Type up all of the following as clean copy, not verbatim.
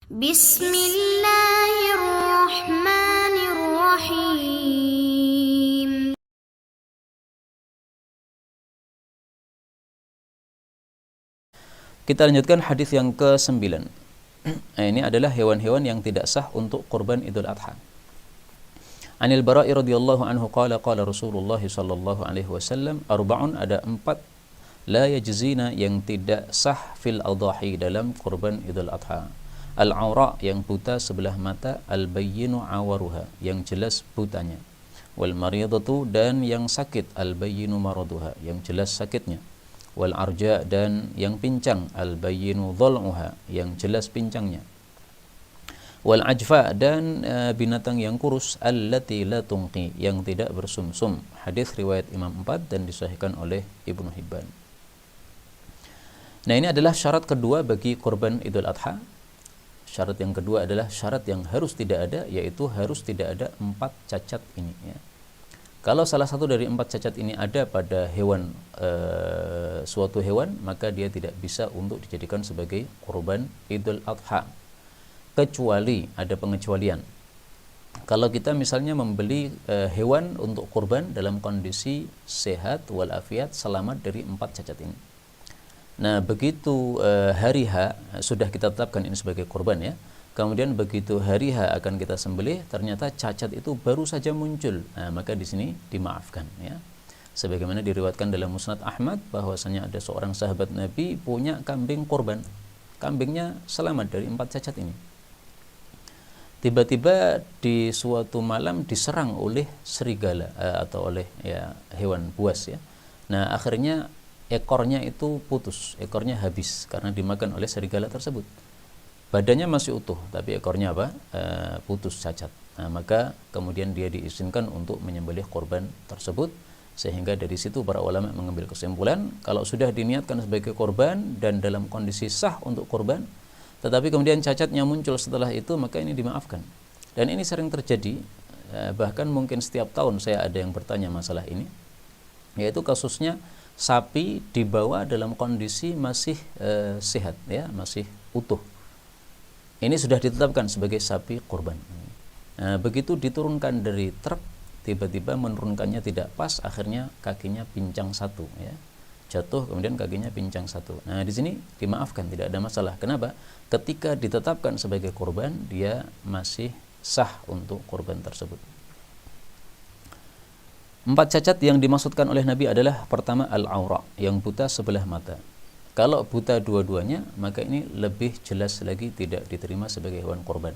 Bismillahirrahmanirrahim. Kita lanjutkan hadis yang ke-9. Ini adalah hewan-hewan yang tidak sah untuk kurban Idul Adha. Anil Bara'i radhiyallahu anhu qala Rasulullah sallallahu alaihi wasallam, arba'un, ada 4 la yajzina yang tidak sah fil adhahi dalam kurban Idul Adha. Al-aura, yang buta sebelah mata, al-bayyinu awaruha, yang jelas butanya. Wal maridatu, dan yang sakit, al-bayyinu maraduha, yang jelas sakitnya. Wal arja, dan yang pincang, al bayyinu dhal'uha, yang jelas pincangnya. Wal ajfa, dan binatang yang kurus, allati la tunqi, yang tidak bersumsum. Hadis riwayat Imam 4 dan disahihkan oleh Ibnu Hibban. Nah, ini adalah syarat kedua bagi kurban Idul Adha. Syarat yang kedua adalah syarat yang harus tidak ada, yaitu harus tidak ada 4 cacat ini, ya. Kalau salah satu dari 4 cacat ini ada pada hewan, suatu hewan, maka dia tidak bisa untuk dijadikan sebagai kurban Idul Adha. Kecuali, ada pengecualian. Kalau kita misalnya membeli hewan untuk kurban dalam kondisi sehat walafiat, selamat dari 4 cacat ini. Nah, begitu hari H sudah kita tetapkan ini sebagai kurban, ya. Kemudian begitu hari H akan kita sembelih, ternyata cacat itu baru saja muncul. Nah, maka di sini dimaafkan, ya. Sebagaimana diriwayatkan dalam Musnad Ahmad bahwasanya ada seorang sahabat Nabi punya kambing kurban. Kambingnya selamat dari 4 cacat ini. Tiba-tiba di suatu malam diserang oleh serigala atau oleh, ya, hewan buas, ya. Nah, akhirnya ekornya itu putus, ekornya habis karena dimakan oleh serigala tersebut. Badannya masih utuh, tapi ekornya putus, cacat. Nah, maka kemudian dia diizinkan untuk menyembelih korban tersebut, sehingga dari situ para ulama mengambil kesimpulan kalau sudah diniatkan sebagai korban dan dalam kondisi sah untuk korban, tetapi kemudian cacatnya muncul setelah itu, maka ini dimaafkan. Dan ini sering terjadi, bahkan mungkin setiap tahun saya ada yang bertanya masalah ini, yaitu kasusnya sapi dibawa dalam kondisi masih sehat, ya, masih utuh. Ini sudah ditetapkan sebagai sapi kurban. Nah, begitu diturunkan dari truk, tiba-tiba menurunkannya tidak pas, akhirnya kakinya pincang satu, ya. Jatuh, kemudian kakinya pincang satu. Nah, di sini dimaafkan, tidak ada masalah. Kenapa? Ketika ditetapkan sebagai kurban, dia masih sah untuk kurban tersebut. 4 cacat yang dimaksudkan oleh Nabi adalah, pertama, al-aura, yang buta sebelah mata. Kalau buta dua-duanya, maka ini lebih jelas lagi tidak diterima sebagai hewan korban.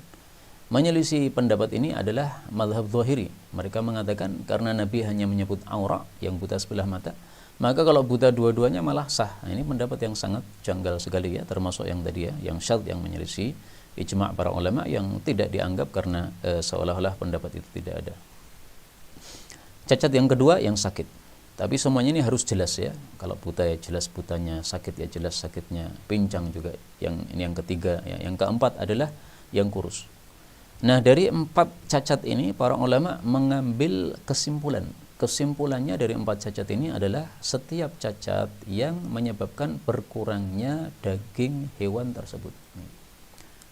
Menyelisih pendapat ini adalah mazhab Zahiri. Mereka mengatakan karena Nabi hanya menyebut aura, yang buta sebelah mata, maka kalau buta dua-duanya malah sah. Nah, ini pendapat yang sangat janggal sekali, ya, termasuk yang tadi, ya, yang syadz, yang menyelisih ijma' para ulama, yang tidak dianggap karena seolah-olah pendapat itu tidak ada. Cacat yang kedua, yang sakit. Tapi semuanya ini harus jelas, ya. Kalau buta, ya jelas butanya, sakit, ya jelas sakitnya, pincang juga. Ini yang ketiga, ya. Yang keempat adalah yang kurus. Nah, dari 4 cacat ini para ulama mengambil kesimpulan. Kesimpulannya dari 4 cacat ini adalah setiap cacat yang menyebabkan berkurangnya daging hewan tersebut.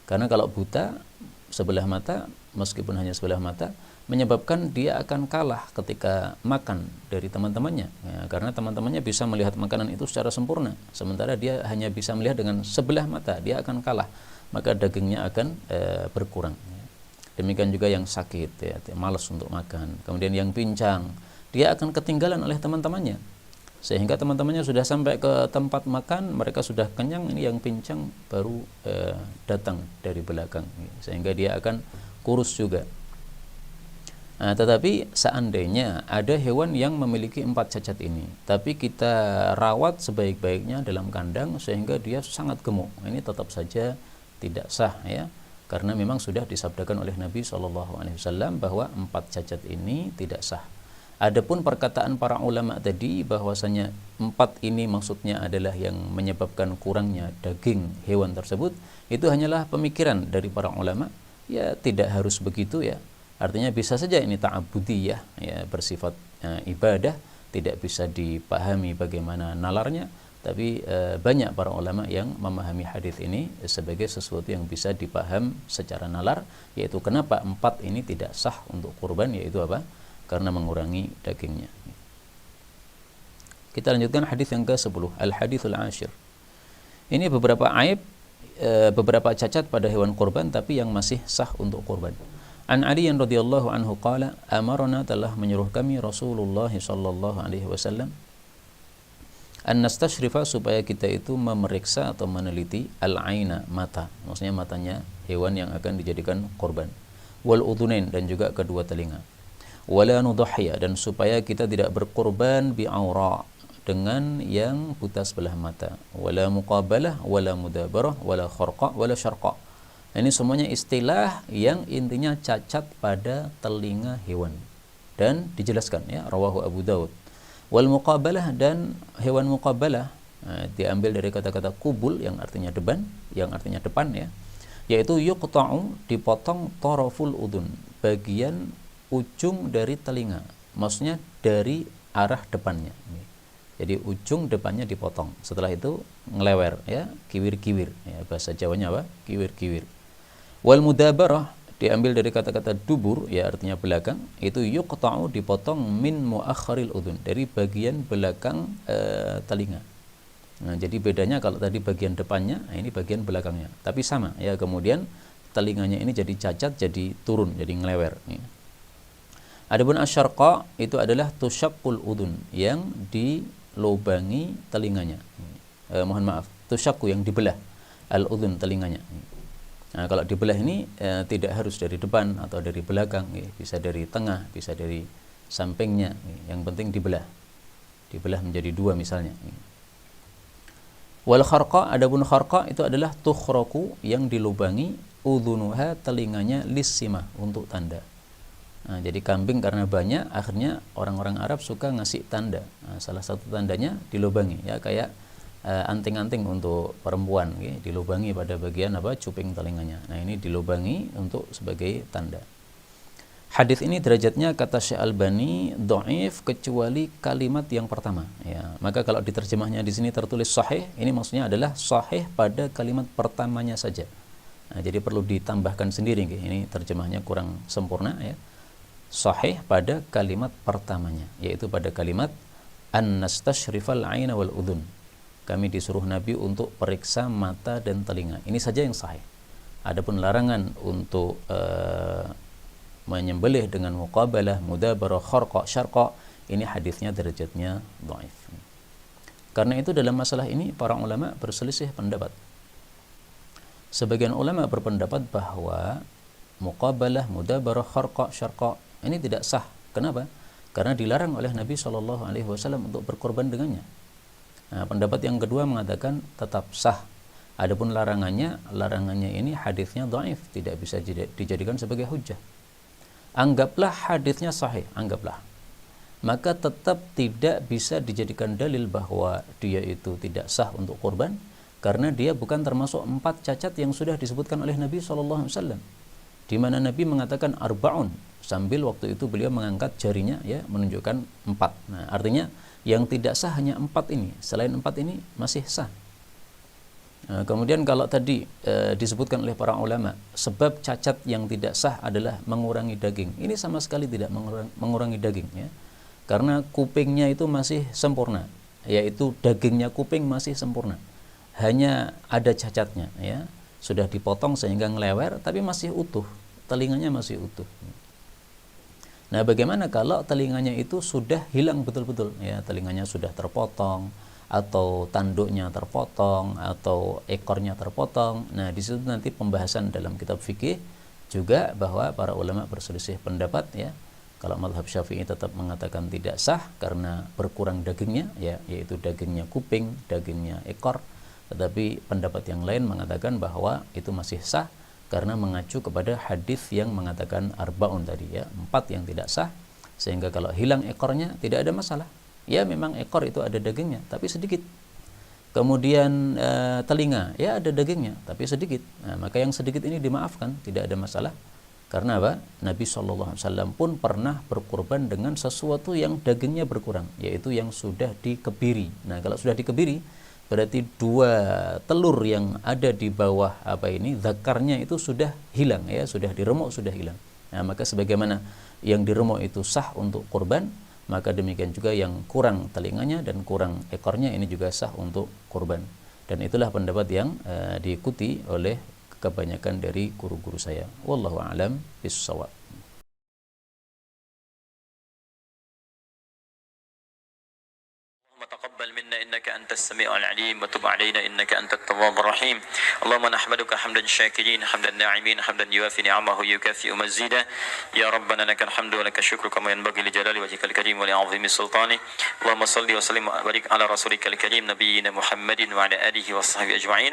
Karena kalau buta sebelah mata, meskipun hanya sebelah mata, menyebabkan dia akan kalah ketika makan dari teman-temannya, ya, karena teman-temannya bisa melihat makanan itu secara sempurna, sementara dia hanya bisa melihat dengan sebelah mata, dia akan kalah, maka dagingnya akan berkurang, ya. Demikian juga yang sakit, ya, malas untuk makan. Kemudian yang pincang, dia akan ketinggalan oleh teman-temannya, sehingga teman-temannya sudah sampai ke tempat makan, mereka sudah kenyang, ini yang pincang baru datang dari belakang, ya, sehingga dia akan kurus juga. Nah, tetapi seandainya ada hewan yang memiliki 4 cacat ini, tapi kita rawat sebaik-baiknya dalam kandang sehingga dia sangat gemuk, ini tetap saja tidak sah, ya, karena memang sudah disabdakan oleh Nabi SAW bahwa 4 cacat ini tidak sah. Adapun perkataan para ulama tadi bahwasanya 4 ini maksudnya adalah yang menyebabkan kurangnya daging hewan tersebut, itu hanyalah pemikiran dari para ulama, ya, tidak harus begitu, ya. Artinya bisa saja ini ta'abudiyah, ya, bersifat ibadah, tidak bisa dipahami bagaimana nalarnya, Tapi banyak para ulama yang memahami hadis ini sebagai sesuatu yang bisa dipaham secara nalar, yaitu kenapa 4 ini tidak sah untuk kurban, yaitu apa? Karena mengurangi dagingnya. Kita lanjutkan hadis yang ke-10, al-haditsul ashir. Ini beberapa aib, beberapa cacat pada hewan kurban tapi yang masih sah untuk kurban. An Ali radhiyallahu anhu qala, amarna, telah menyuruh kami Rasulullah sallallahu alaihi wasallam, an nastashrifa, supaya kita itu memeriksa atau meneliti al-aina, mata, maksudnya matanya hewan yang akan dijadikan korban, wal udhunain, dan juga kedua telinga, wala nudhhiya, dan supaya kita tidak berkorban bi aura, dengan yang buta sebelah mata, wala muqabalah, wala mudabarah, wala kharqa, wala syarqa. Ini semuanya istilah yang intinya cacat pada telinga hewan, dan dijelaskan ya, rawahu Abu Daud. Wal muqabalah, dan hewan muqabalah diambil dari kata-kata kubul yang artinya depan, ya, yaitu yuqta'u, dipotong, taraful udun, bagian ujung dari telinga, maksudnya dari arah depannya. Jadi ujung depannya dipotong, setelah itu ngelewer ya, kiwir-kiwir ya, bahasa Jawanya apa? Kiwir-kiwir. Wal mudabarah diambil dari kata-kata dubur, ya artinya belakang, itu yuqta'u, dipotong, min muakhiril udhun, dari bagian belakang telinga. Nah, jadi bedanya kalau tadi bagian depannya, nah ini bagian belakangnya, tapi sama ya. Kemudian telinganya ini jadi cacat, jadi turun, jadi ngelewer ya. Adapun asyarqa itu adalah tusyaqqul udhun, yang dilubangi telinganya. Mohon maaf, tusyakku, yang dibelah, al udhun, telinganya. Nah, kalau dibelah ini tidak harus dari depan atau dari belakang, bisa dari tengah, bisa dari sampingnya, yang penting dibelah menjadi 2 misalnya. Wal kharqa, adapun kharqa itu adalah tukhraku, yang dilubangi, udhunuha, telinganya, lissimah, untuk tanda. Nah, jadi kambing karena banyak, akhirnya orang-orang Arab suka ngasih tanda. Nah, salah satu tandanya dilubangi ya, kayak anting-anting untuk perempuan ya, dilubangi pada bagian apa, cuping telinganya. Nah, ini dilubangi untuk sebagai tanda. Hadis ini derajatnya kata Syekh Albani dhaif kecuali kalimat yang pertama ya. Maka kalau diterjemahnya di sini tertulis sahih, ini maksudnya adalah sahih pada kalimat pertamanya saja. Nah, jadi perlu ditambahkan sendiri ya. Ini terjemahnya kurang sempurna ya. Sahih pada kalimat pertamanya, yaitu pada kalimat an nastashrifal aina wal udhun. Kami disuruh Nabi untuk periksa mata dan telinga. Ini saja yang sahih. Adapun larangan untuk menyembelih dengan muqabalah, mudabarah, kharqa, syarqa, ini hadisnya derajatnya dhaif. Karena itu dalam masalah ini para ulama berselisih pendapat. Sebagian ulama berpendapat bahwa muqabalah, mudabarah, kharqa, syarqa ini tidak sah. Kenapa? Karena dilarang oleh Nabi SAW untuk berkorban dengannya. Nah, pendapat yang kedua mengatakan tetap sah. Adapun larangannya ini hadisnya dhaif, tidak bisa dijadikan sebagai hujjah. Anggaplah hadisnya sahih, anggaplah. Maka tetap tidak bisa dijadikan dalil bahwa dia itu tidak sah untuk kurban, karena dia bukan termasuk 4 cacat yang sudah disebutkan oleh Nabi SAW. Di mana Nabi mengatakan arba'un, sambil waktu itu beliau mengangkat jarinya ya, menunjukkan 4. Nah, artinya yang tidak sah hanya 4 ini, selain 4 ini masih sah. Nah, kemudian kalau tadi disebutkan oleh para ulama, sebab cacat yang tidak sah adalah mengurangi daging. Ini sama sekali tidak mengurangi daging ya. Karena kupingnya itu masih sempurna, yaitu dagingnya kuping masih sempurna. Hanya ada cacatnya ya. Sudah dipotong sehingga ngelewer, tapi masih utuh, telinganya masih utuh. Nah, bagaimana kalau telinganya itu sudah hilang betul-betul ya, telinganya sudah terpotong, atau tanduknya terpotong, atau ekornya terpotong. Nah, di situ nanti pembahasan dalam kitab fikih juga, bahwa para ulama berselisih pendapat ya. Kalau mazhab Syafi'i tetap mengatakan tidak sah karena berkurang dagingnya ya, yaitu dagingnya kuping, dagingnya ekor. Tetapi pendapat yang lain mengatakan bahwa itu masih sah karena mengacu kepada hadis yang mengatakan arba'un tadi ya, 4 yang tidak sah, sehingga kalau hilang ekornya tidak ada masalah. Ya, memang ekor itu ada dagingnya tapi sedikit. Kemudian telinga ya ada dagingnya tapi sedikit. Nah, maka yang sedikit ini dimaafkan, tidak ada masalah. Karena apa? Nabi SAW pun pernah berkurban dengan sesuatu yang dagingnya berkurang, yaitu yang sudah dikebiri. Nah, kalau sudah dikebiri berarti 2 telur yang ada di bawah zakarnya itu sudah hilang ya, sudah diremuk, sudah hilang. Nah, maka sebagaimana yang diremuk itu sah untuk kurban, maka demikian juga yang kurang telinganya dan kurang ekornya ini juga sah untuk kurban. Dan itulah pendapat yang diikuti oleh kebanyakan dari guru-guru saya. Wallahu a'lam bishawab. تقبل منا إنك أنت السميع العليم وتب علينا إنك أنت التواب الرحيم. اللهم نحمدك حمدا شاكرين حمدا ناعمين حمدا يوافي نعمه يكافئ مزيدا. يا ربنا لك الحمد ولك الشكر كما ينبغي لجلال وجهك الكريم ولعظيم سلطانه. اللهم صل وسلم وبارك على رسولك الكريم نبينا محمد وعلى آله وصحبه أجمعين.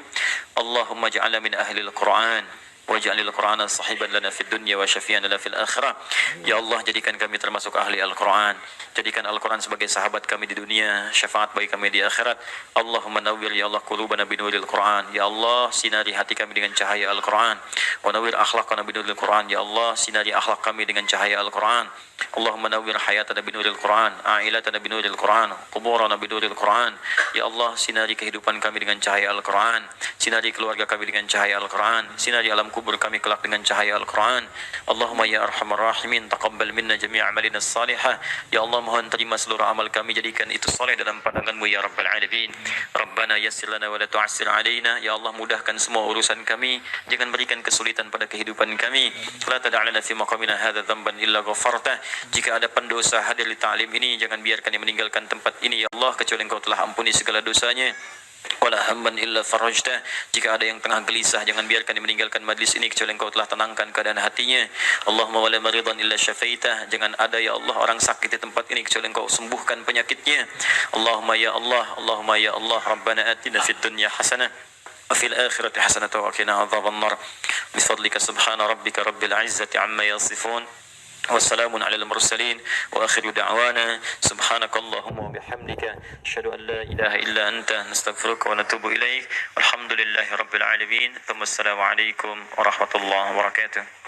اللهم اجعلنا من أهل القرآن waj'alil Qur'ana sahiban lana fid dunya wa syafi'an lana fil akhirah. Ya Allah, jadikan kami termasuk ahli Al-Qur'an. Jadikan Al-Qur'an sebagai sahabat kami di dunia, syafaat bagi kami di akhirat. Allahumma nawwir ya Allah qulubana binuril Qur'an. Ya Allah, sinari hati kami dengan cahaya Al-Qur'an. Wa nawwir akhlaqana binuril Qur'an. Ya Allah, sinari akhlak kami dengan cahaya Al-Qur'an. Allahumma nawwir hayatana binuril Qur'an, a'ilatana binuril Qur'an, quburana binuril Qur'an. Ya Allah, sinari kehidupan kami dengan cahaya Al-Qur'an. Sinari keluarga kami dengan cahaya Al-Qur'an. Sinari alam kubur kami kelak dengan cahaya Al-Quran. Allahumma ya arhamar rahimin, taqabbal minna jami' amalina salihah. Ya Allah, mohon terima seluruh amal kami, jadikan itu saleh dalam pandangan-Mu ya Rabbal Alamin. Rabbana yassir lana wa la tu'assir alaina. Ya Allah, mudahkan semua urusan kami, jangan berikan kesulitan pada kehidupan kami. La tada'lana fi maqamina hadha dhanban illa ghafartah. Jika ada pendosa hadir di ta'lim ini, jangan biarkan dia meninggalkan tempat ini ya Allah, kecuali Engkau telah ampuni segala dosanya. Wala hamman illa farajtah. Jika ada yang tengah gelisah, jangan biarkan dia meninggalkan majlis ini kecuali Engkau telah tenangkan keadaan hatinya. Allahumma wala maridan illa syafaitah. Jangan ada ya Allah orang sakit di tempat ini kecuali Engkau sembuhkan penyakitnya. Allahumma ya Allah, Allahumma ya Allah, Rabbana atina fid dunya hasanah wa fil akhirati hasanah wa qina adzaban nar. Bifadlika subhana rabbika rabbil izzati amma yasifun. والسلام على المرسلين وآخر دعوانا سبحانك اللهم وبحمدك أشهد أن لا إله إلا أنت نستغفرك ونتوب إليك والحمد لله رب العالمين ثم السلام عليكم ورحمة الله وبركاته.